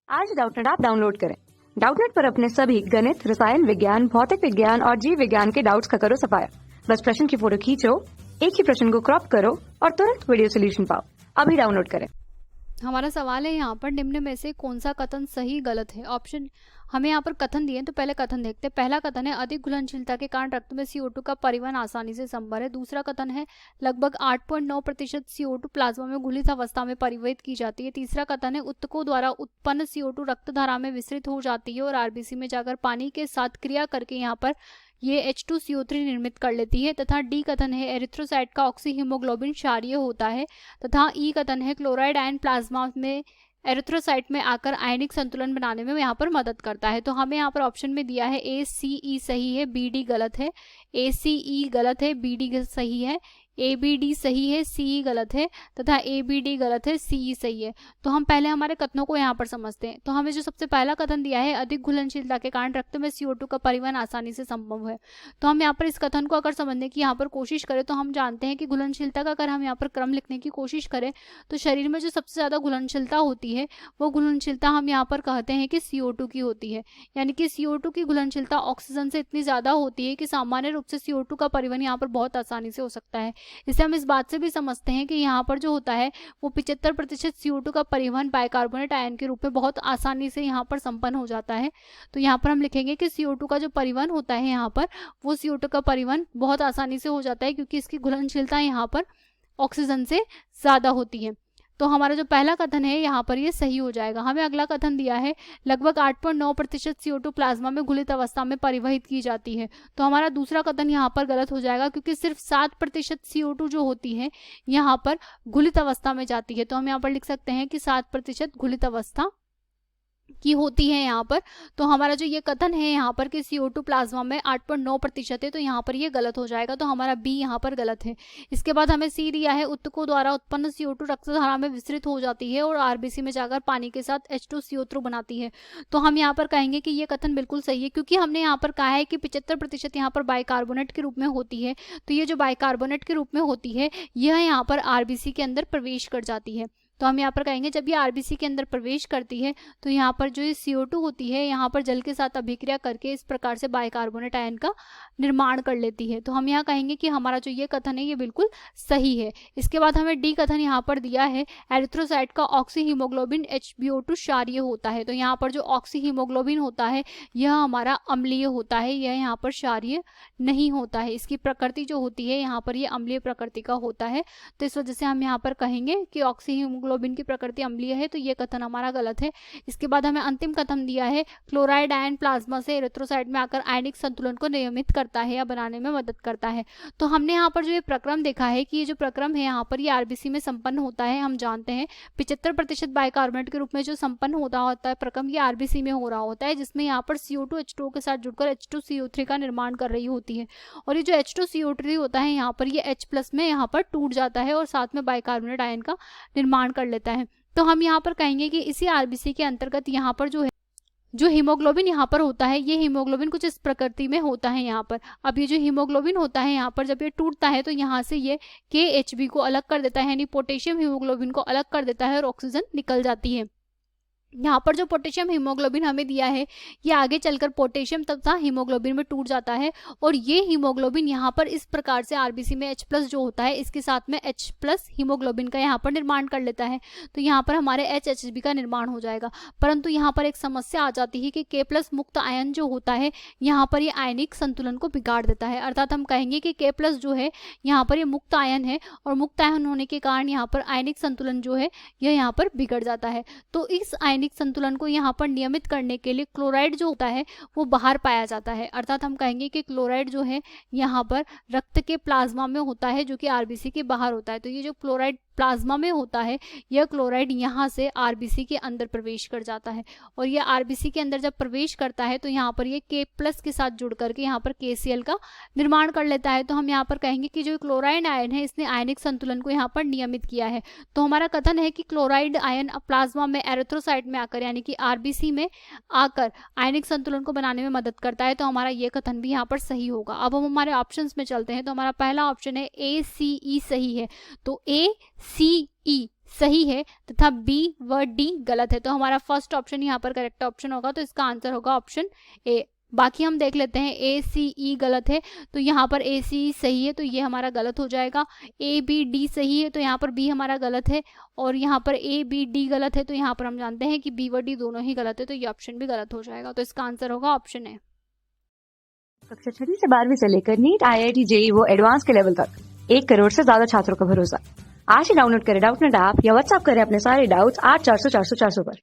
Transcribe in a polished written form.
आज Doubtnut app download करें। Doubtnut पर अपने सभी गणित, रसायन विज्ञान, भौतिक विज्ञान और जीव विज्ञान के डाउट्स का करो सफाया। बस प्रश्न की फोटो खींचो, एक ही प्रश्न को क्रॉप करो और तुरंत वीडियो सोल्यूशन पाओ। अभी डाउनलोड करें। हमारा सवाल है यहाँ पर निम्न में से कौन सा कथन सही गलत है। ऑप्शन हमें यहाँ पर कथन दिए हैं, तो पहले कथन देखते हैं। पहला कथन है अधिक घुलनशीलता के कारण रक्त में CO2 का परिवहन आसानी से संभव है। दूसरा कथन है लगभग 8.9% CO2 प्लाज्मा में घुलित अवस्था में परिवहित की जाती है। तीसरा कथन है उत्तकों द्वारा उत्पन्न CO2 रक्त धारा में विस्तृत हो जाती है और आरबीसी में जाकर पानी के साथ क्रिया करके यहाँ पर ये H2CO3 निर्मित कर लेती है। तथा डी कथन है एरिथ्रोसाइट का ऑक्सी हीमोग्लोबिन क्षारीय होता है। तथा ई कथन है क्लोराइड आयन प्लाज्मा में एरिथ्रोसाइट में आकर आयनिक संतुलन बनाने में यहाँ पर मदद करता है। तो हमें यहाँ पर ऑप्शन में दिया है ACE सही है, BD गलत है। ACE गलत है, BD सही है। ABD सही है, CE गलत है तथा ABD गलत है, CE सही है। तो हम पहले हमारे कथनों को यहाँ पर समझते हैं। तो हमें जो सबसे पहला कथन दिया है अधिक घुलनशीलता के कारण रक्त में CO2 का परिवहन आसानी से संभव है। तो हम यहाँ पर इस कथन को अगर समझने की यहाँ पर कोशिश करें तो हम जानते हैं कि घुलनशीलता का अगर हम यहाँ पर क्रम लिखने की कोशिश करें तो शरीर में जो सबसे ज़्यादा घुलनशीलता होती है वो घुलनशीलता हम यहाँ पर कहते हैं कि CO2 की होती है। यानी कि CO2 की घुलनशीलता ऑक्सीजन से इतनी ज़्यादा होती है कि सामान्य रूप से CO2 का परिवहन यहाँ पर बहुत आसानी से हो सकता है। इससे हम इस बात से भी समझते हैं कि यहाँ पर जो होता है वो 75% CO2 का परिवहन बाइकार्बोनेट आयन के रूप में बहुत आसानी से यहाँ पर संपन्न हो जाता है। तो यहाँ पर हम लिखेंगे कि CO2 का जो परिवहन होता है यहाँ पर वो CO2 का परिवहन बहुत आसानी से हो जाता है क्योंकि इसकी घुलनशीलता यहाँ पर ऑक्सीजन से ज़्यादा होती है। तो हमारा जो पहला कथन है यहाँ पर ये सही हो जाएगा। हमें अगला कथन दिया है लगभग 8.9% CO2 प्लाज्मा में घुलित अवस्था में परिवहित की जाती है। तो हमारा दूसरा कथन यहाँ पर गलत हो जाएगा क्योंकि सिर्फ 7% CO2 जो होती है यहाँ पर घुलित अवस्था में जाती है। तो हम यहाँ पर लिख सकते हैं कि 7% घुलित अवस्था की होती है यहाँ पर। तो हमारा जो ये कथन है यहाँ पर कि CO2 प्लाज्मा में 8.9% है, तो यहाँ पर ये गलत हो जाएगा। तो हमारा बी यहाँ पर गलत है। इसके बाद हमें सी दिया है उत्तकों द्वारा उत्पन्न CO2 रक्तधारा में विस्तृत हो जाती है और आरबीसी में जाकर पानी के साथ H2CO3 बनाती है। तो हम यहाँ पर कहेंगे कि ये कथन बिल्कुल सही है क्योंकि हमने यहाँ पर कहा है कि 75% यहाँ पर बाइकार्बोनेट के रूप में होती है। तो ये जो बाइकार्बोनेट के रूप में होती है यह यहाँ पर आरबीसी के अंदर प्रवेश कर जाती है। तो हम यहाँ पर कहेंगे जब ये आरबीसी के अंदर प्रवेश करती है तो यहाँ पर जो ये CO2 होती है यहाँ पर जल के साथ अभिक्रिया करके इस प्रकार से बाइकार्बोनेट आयन का निर्माण कर लेती है। तो हम यहाँ कहेंगे कि हमारा जो ये कथन है ये बिल्कुल सही है। इसके बाद हमें डी कथन यहाँ पर दिया है एरिथ्रोसाइट का ऑक्सी हीमोग्लोबिन HbO2 क्षारीय होता है। तो यहाँ पर जो ऑक्सी हीमोग्लोबिन होता है यह हमारा अम्लीय होता है, यह यहाँ पर क्षारीय नहीं होता है। इसकी प्रकृति जो होती है यहाँ पर ये अम्लीय प्रकृति का होता है। तो इस वजह से हम यहाँ पर कहेंगे कि ऑक्सी हीमोग्लोबिन की प्रकृति अम्लीय है, तो ये कथन हमारा गलत है। इसके बाद हमें अंतिम कथन दिया है क्लोराइड आयन प्लाज्मा से एरिथ्रोसाइट में आकर आयनिक संतुलन को नियमित करता है या बनाने में मदद करता है। तो हमने यहाँ पर जो ये प्रक्रम देखा है कि ये जो प्रक्रम है यहाँ पर ये आरबीसी में संपन्न होता है। हम जानते हैं 75% बाइकार्बोनेट के रूप में जो संपन्न होता है प्रक्रम ये आरबीसी में हो रहा होता है, जिसमें यहाँ पर CO2 H2O के साथ जुड़कर H2CO3 का निर्माण कर रही होती है। और ये जो H2CO3 होता है यहाँ पर ये H+ में यहाँ पर टूट जाता है और साथ में बाइकार्बोनेट आयन का निर्माण कर लेता है। तो हम यहाँ पर कहेंगे कि इसी आरबीसी के अंतर्गत यहाँ पर जो हीमोग्लोबिन यहाँ पर होता है ये हीमोग्लोबिन कुछ इस प्रकृति में होता है यहाँ पर। अब ये जो हीमोग्लोबिन होता है यहाँ पर जब ये टूटता है तो यहाँ से ये KHB को अलग कर देता है, यानी पोटेशियम हीमोग्लोबिन को अलग कर देता है और ऑक्सीजन निकल जाती है। यहाँ पर जो पोटेशियम हीमोग्लोबिन हमें दिया है ये आगे चलकर पोटेशियम तथा हीमोग्लोबिन में टूट जाता है और ये हीमोग्लोबिन यहाँ पर इस प्रकार से आरबीसी में H+ जो होता है इसके साथ में H+ हीमोग्लोबिन का यहाँ पर निर्माण कर लेता है। तो यहाँ पर हमारे HHB का निर्माण हो जाएगा। परंतु यहाँ पर एक समस्या आ जाती है कि K+ मुक्त आयन जो होता है यहाँ पर ये आयनिक संतुलन को बिगाड़ देता है। अर्थात हम कहेंगे कि K+ जो है यहाँ पर ये मुक्त आयन है और मुक्त आयन होने के कारण यहाँ पर आयनिक संतुलन जो है यह यहाँ पर बिगड़ जाता है। तो इस आयनिक संतुलन को यहाँ पर नियमित करने के लिए क्लोराइड जो होता है वो बाहर पाया जाता है। अर्थात हम कहेंगे कि क्लोराइड जो है यहाँ पर रक्त के प्लाज्मा में होता है जो कि आरबीसी के बाहर होता है। तो ये जो क्लोराइड प्लाज्मा में होता है यह क्लोराइड यहाँ से आरबीसी के अंदर प्रवेश कर जाता है और यह आरबीसी के अंदर जब प्रवेश करता है तो यहाँ पर ये K+ के साथ जुड़ करके यहाँ पर KCl का निर्माण कर लेता है। तो हम यहाँ पर कहेंगे कि जो क्लोराइड आयन है इसने आयनिक संतुलन को यहाँ पर नियमित किया है। तो हमारा कथन है कि क्लोराइड आयन प्लाज्मा में एरिथ्रोसाइट में आकर यानी कि आरबीसी में आकर आयनिक संतुलन को बनाने में मदद करता है। तो हमारा ये कथन भी यहाँ पर सही होगा। अब हम हमारे ऑप्शंस में चलते हैं। तो हमारा पहला ऑप्शन है ACE सही है। तो ACE सही है तथा बी व डी गलत है। तो हमारा फर्स्ट ऑप्शन यहाँ पर करेक्ट ऑप्शन होगा, तो इसका आंसर होगा ऑप्शन ए। बाकी हम देख लेते हैं, ए सी ई गलत है तो यहाँ पर ए सी सही है, तो ये हमारा गलत हो जाएगा। ए बी डी सही है तो यहाँ पर बी हमारा गलत है, और यहाँ पर ए बी डी गलत है तो यहाँ पर हम जानते हैं कि बी व डी दोनों ही गलत है, तो ये ऑप्शन भी गलत हो जाएगा। तो इसका आंसर होगा ऑप्शन ए। कक्षा 6वीं से 12वीं से लेकर नीट, IIT, JEE वो एडवांस के लेवल तक 1 करोड़ से ज्यादा छात्रों का भरोसा। आज ही डाउनलोड करें डाउटनेट ऐप या व्हाट्सएप करें अपने सारे डाउट्स 8400 400 400 पर।